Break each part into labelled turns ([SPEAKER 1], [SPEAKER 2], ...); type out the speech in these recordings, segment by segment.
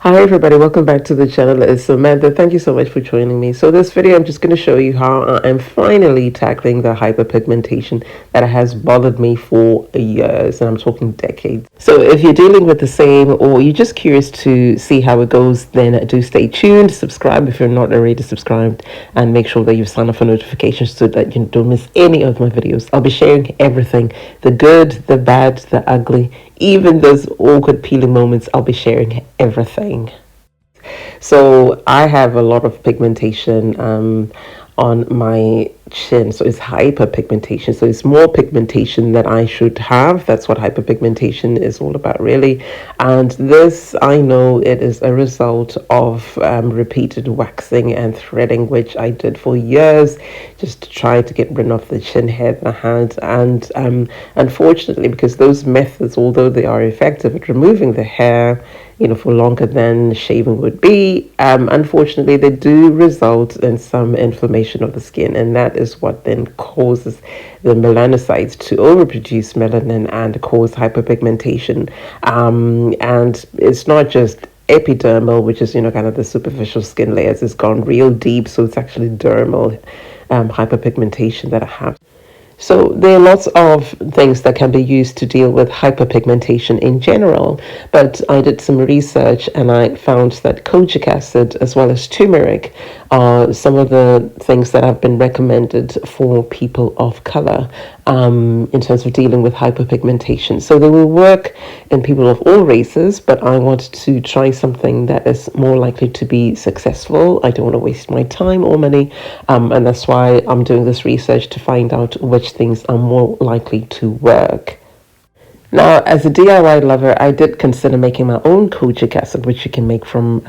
[SPEAKER 1] Hi everybody, welcome back to the channel. It's Samantha. Thank you so much for joining me. So this video, I'm just going to show you how I am finally tackling the hyperpigmentation that has bothered me for years, and I'm talking decades. So if you're dealing with the same, or you're just curious to see how it goes, then do stay tuned. Subscribe if you're not already subscribed, and make sure that you sign up for notifications so that you don't miss any of my videos. I'll be sharing everything, the good, the bad, the ugly, even those awkward peeling moments. I'll be sharing everything. So I have a lot of pigmentation on my chin, so it's hyperpigmentation. So it's more pigmentation that I should have. That's what hyperpigmentation is all about, really. And this, I know it is a result of repeated waxing and threading, which I did for years, just to try to get rid of the chin hair that I had. And unfortunately, because those methods, although they are effective at removing the hair, for longer than shaving would be, unfortunately, they do result in some inflammation of the skin, and that is what then causes the melanocytes to overproduce melanin and cause hyperpigmentation. And it's not just epidermal, which is kind of the superficial skin layers. It's gone real deep, so it's actually dermal hyperpigmentation that I have. So there are lots of things that can be used to deal with hyperpigmentation in general, but I did some research and I found that kojic acid as well as turmeric are some of the things that have been recommended for people of color in terms of dealing with hyperpigmentation. So they will work in people of all races, but I want to try something that is more likely to be successful. I don't want to waste my time or money, and that's why I'm doing this research to find out which things are more likely to work. Now, as a DIY lover, I did consider making my own kojic acid, which you can make from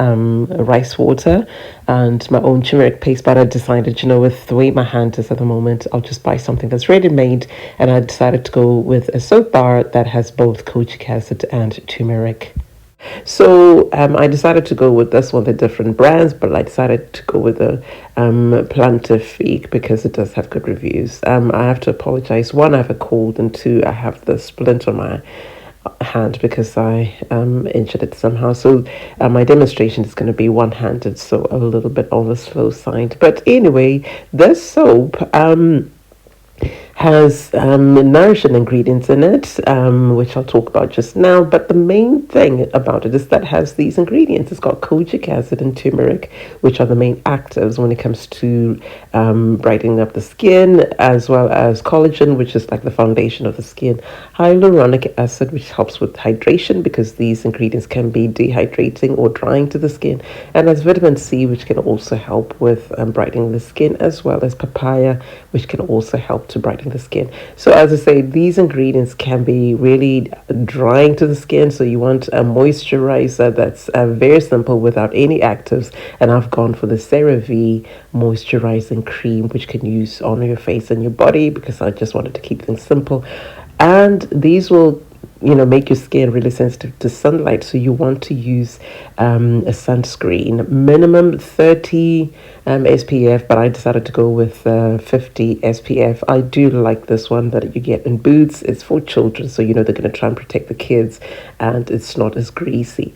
[SPEAKER 1] rice water, and my own turmeric paste, but I decided, with the way my hand is at the moment, I'll just buy something that's ready-made, and I decided to go with a soap bar that has both kojic acid and turmeric. So I decided to go with this one. They're different brands, but I decided to go with the Plantifique because it does have good reviews. I have to apologize. One, I have a cold, and two, I have the splint on my hand because I injured it somehow. So my demonstration is going to be one-handed, so a little bit on the slow side. But anyway, this soap has nourishing ingredients in it, which I'll talk about just now. But the main thing about it is that it has these ingredients. It's got kojic acid and turmeric, which are the main actives when it comes to brightening up the skin, as well as collagen, which is like the foundation of the skin, hyaluronic acid, which helps with hydration because these ingredients can be dehydrating or drying to the skin, and as vitamin C, which can also help with brightening the skin, as well as papaya, which can also help to brighten the skin. So as I say, these ingredients can be really drying to the skin, so you want a moisturizer that's very simple without any actives, and I've gone for the CeraVe moisturizing cream, which you can use on your face and your body because I just wanted to keep things simple. And these will make your skin really sensitive to sunlight, so you want to use a sunscreen, minimum 30 SPF, but I decided to go with 50 SPF. I do like this one that you get in Boots. It's for children, so they're going to try and protect the kids, and it's not as greasy.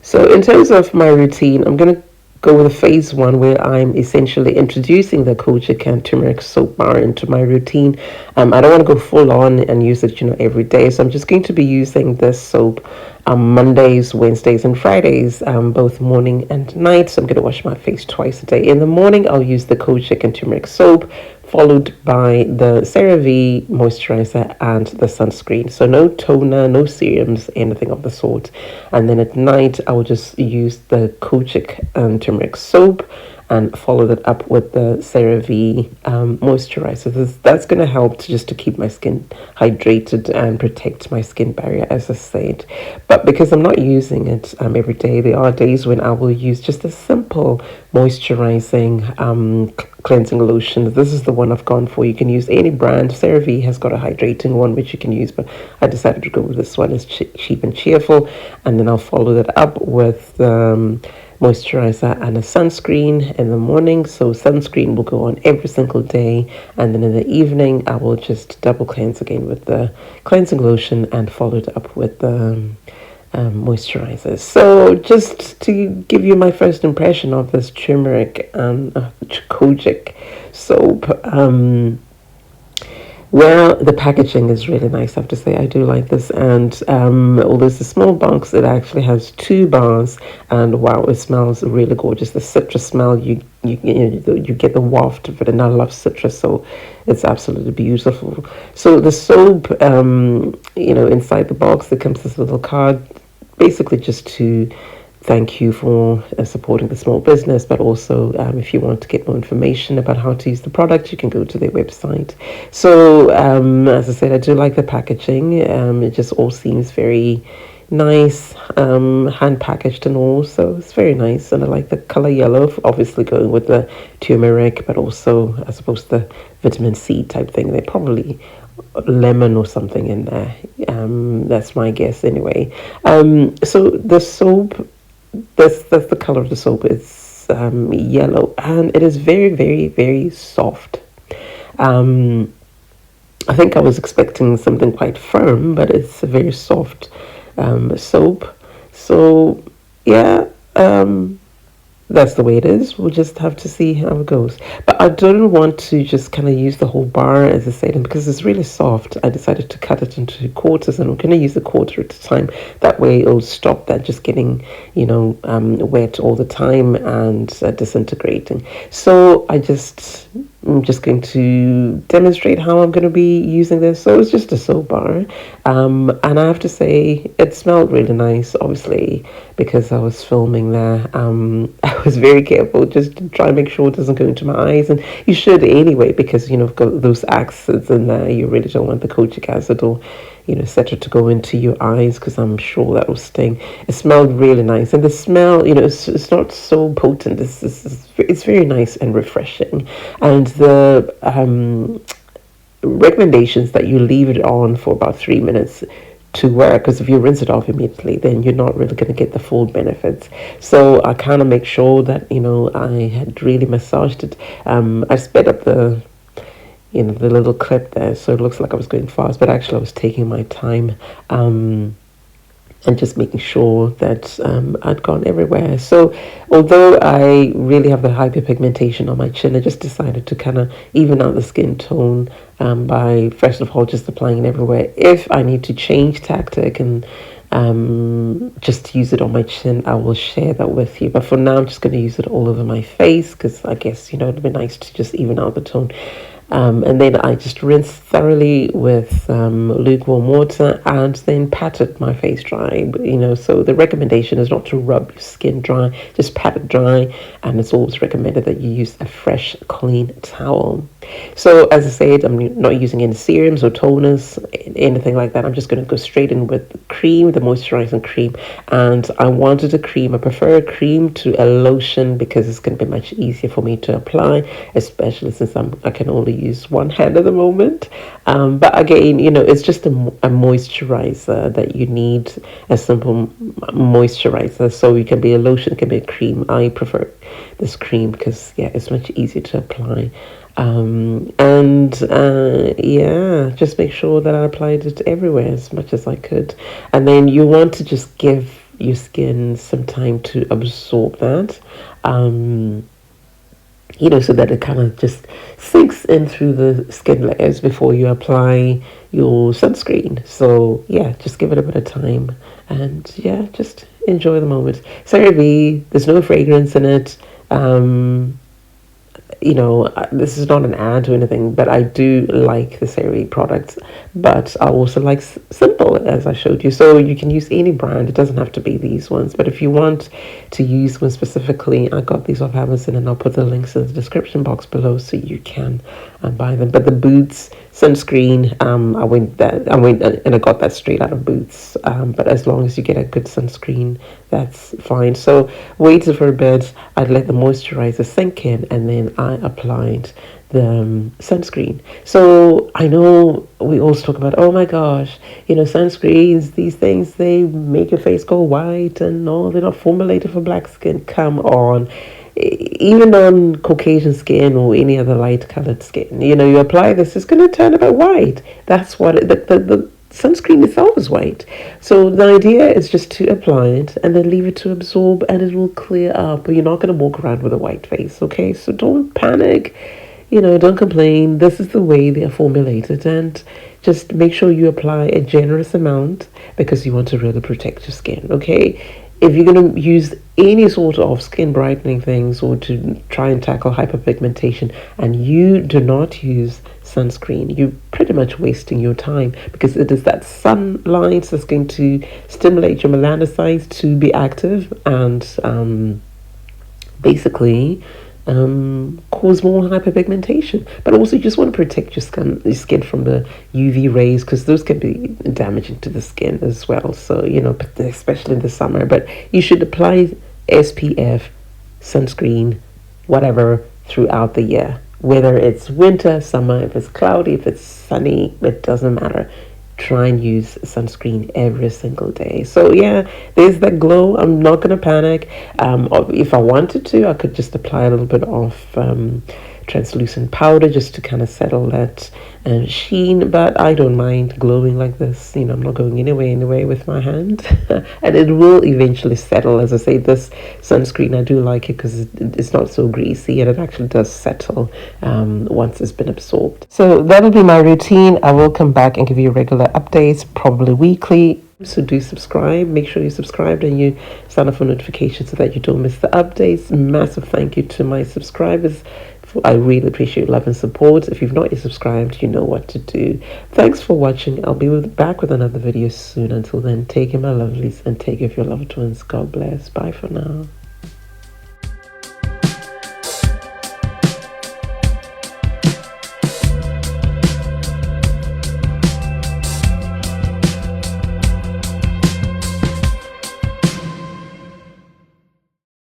[SPEAKER 1] So in terms of my routine, I'm going to go with a phase one where I'm essentially introducing the kojic and turmeric soap bar into my routine. I don't want to go full on and use it every day, so I'm just going to be using this soap Mondays, Wednesdays, and Fridays, both morning and night. So I'm going to wash my face twice a day. In the morning, I'll use the kojic and turmeric soap, followed by the CeraVe moisturizer and the sunscreen. So no toner, no serums, anything of the sort. And then at night, I will just use the kojic and turmeric soap and follow that up with the CeraVe moisturizer. That's going to help to keep my skin hydrated and protect my skin barrier, as I said. But because I'm not using it every day, there are days when I will use just a simple moisturizing cleansing lotion. This is the one I've gone for. You can use any brand. CeraVe has got a hydrating one which you can use, but I decided to go with this one. It's cheap and cheerful. And then I'll follow that up with moisturizer and a sunscreen in the morning. So sunscreen will go on every single day, and then in the evening I will just double cleanse again with the cleansing lotion and follow it up with the moisturizers. So just to give you my first impression of this turmeric and kojic soap, well, the packaging is really nice, I have to say. I do like this. And although it's a small box, it actually has 2 bars. And wow, it smells really gorgeous. The citrus smell, you get the waft of it. And I love citrus, so it's absolutely beautiful. So the soap, inside the box, there comes this little card, basically just to thank you for supporting the small business, but also if you want to get more information about how to use the product, you can go to their website. So as I said, I do like the packaging. It just all seems very nice, hand packaged and all, so it's very nice. And I like the color yellow, obviously going with the turmeric, but also I suppose the vitamin C type thing. They probably lemon or something in there. That's my guess anyway. So the soap, that's the color of the soap. It's yellow, and it is very, very, very soft. I think I was expecting something quite firm, but it's a very soft soap. So yeah, that's the way it is. We'll just have to see how it goes. But I don't want to just kind of use the whole bar as I said, and because it's really soft, I decided to cut it into quarters, and I'm going to use a quarter at a time. That way it'll stop that just getting, wet all the time and disintegrating. So I'm just going to demonstrate how I'm going to be using this. So it's just a soap bar. And I have to say, it smelled really nice, obviously, because I was filming there. I was very careful just to try and make sure it doesn't go into my eyes. And you should anyway, because, got those acids in there. You really don't want the kojic acid or, etc. to go into your eyes, because I'm sure that will sting. It smelled really nice. And the smell, it's not so potent. It's very nice and refreshing. And the recommendations that you leave it on for about 3 minutes to work, because if you rinse it off immediately, then you're not really going to get the full benefits. So I kind of make sure that I had really massaged it. I sped up the little clip there, so it looks like I was going fast, but actually I was taking my time. And just making sure that I'd gone everywhere. So although I really have the hyperpigmentation on my chin, I just decided to kind of even out the skin tone by first of all just applying it everywhere. If I need to change tactic and just use it on my chin, I will share that with you. But for now, I'm just going to use it all over my face, because I guess it'd be nice to just even out the tone. And then I just rinse thoroughly with lukewarm water, and then patted my face dry. So the recommendation is not to rub your skin dry, just pat it dry. And it's always recommended that you use a fresh, clean towel. So as I said, I'm not using any serums or toners, anything like that. I'm just going to go straight in with the cream, the moisturizing cream. And I wanted a cream. I prefer a cream to a lotion, because it's going to be much easier for me to apply, especially since I can only use one hand at the moment. But again, it's just a moisturizer that you need, a simple moisturizer. So it can be a lotion, it can be a cream. I prefer this cream because it's much easier to apply. Just make sure that I applied it everywhere as much as I could. And then you want to just give your skin some time to absorb that. So that it kind of just sinks in through the skin layers before you apply your sunscreen. So just give it a bit of time, and just enjoy the moment. CeraVe, there's no fragrance in it. This is not an ad or anything, but I do like the CeraVe products, but I also like Simple, as I showed you. So you can use any brand. It doesn't have to be these ones, but if you want to use one specifically, I got these off Amazon, and I'll put the links in the description box below so you can buy them. But the Boots sunscreen, I went and I got that straight out of Boots. But as long as you get a good sunscreen, that's fine. So waited for a bit. I'd let the moisturizer sink in, and then I applied the sunscreen. So I know we always talk about, oh my gosh, sunscreens, these things, they make your face go white, and no, they're not formulated for black skin. Come on. Even on Caucasian skin or any other light colored skin, you apply this, it's going to turn a bit white. That's what the sunscreen itself is white. So the idea is just to apply it and then leave it to absorb, and it will clear up. But you're not going to walk around with a white face, okay? So don't panic, don't complain. This is the way they are formulated, and just make sure you apply a generous amount because you want to really protect your skin, okay? If you're going to use any sort of skin brightening things or to try and tackle hyperpigmentation and you do not use sunscreen, you're pretty much wasting your time, because it is that sunlight that's going to stimulate your melanocytes to be active and basically cause more hyperpigmentation. But also you just want to protect your skin from the UV rays, because those can be damaging to the skin as well. So especially in the summer. But you should apply SPF sunscreen, whatever, throughout the year, whether it's winter, summer, if it's cloudy, if it's sunny, it doesn't matter. Try and use sunscreen every single day. So yeah, there's that glow. I'm not gonna panic. If I wanted to, I could just apply a little bit of translucent powder just to kind of settle that sheen, but I don't mind glowing like this. I'm not going anywhere with my hand and it will eventually settle. As I say, this sunscreen, I do like it because it's not so greasy and it actually does settle once it's been absorbed. So that'll be my routine. I will come back and give you regular updates, probably weekly. So do subscribe. Make sure you subscribed and you sign up for notifications so that you don't miss the updates. Massive thank you to my subscribers. I really appreciate love and support. If you've not yet subscribed, you know what to do. Thanks for watching. I'll be back with another video soon. Until then, take care, my lovelies, and take care of your loved ones. God bless. Bye for now.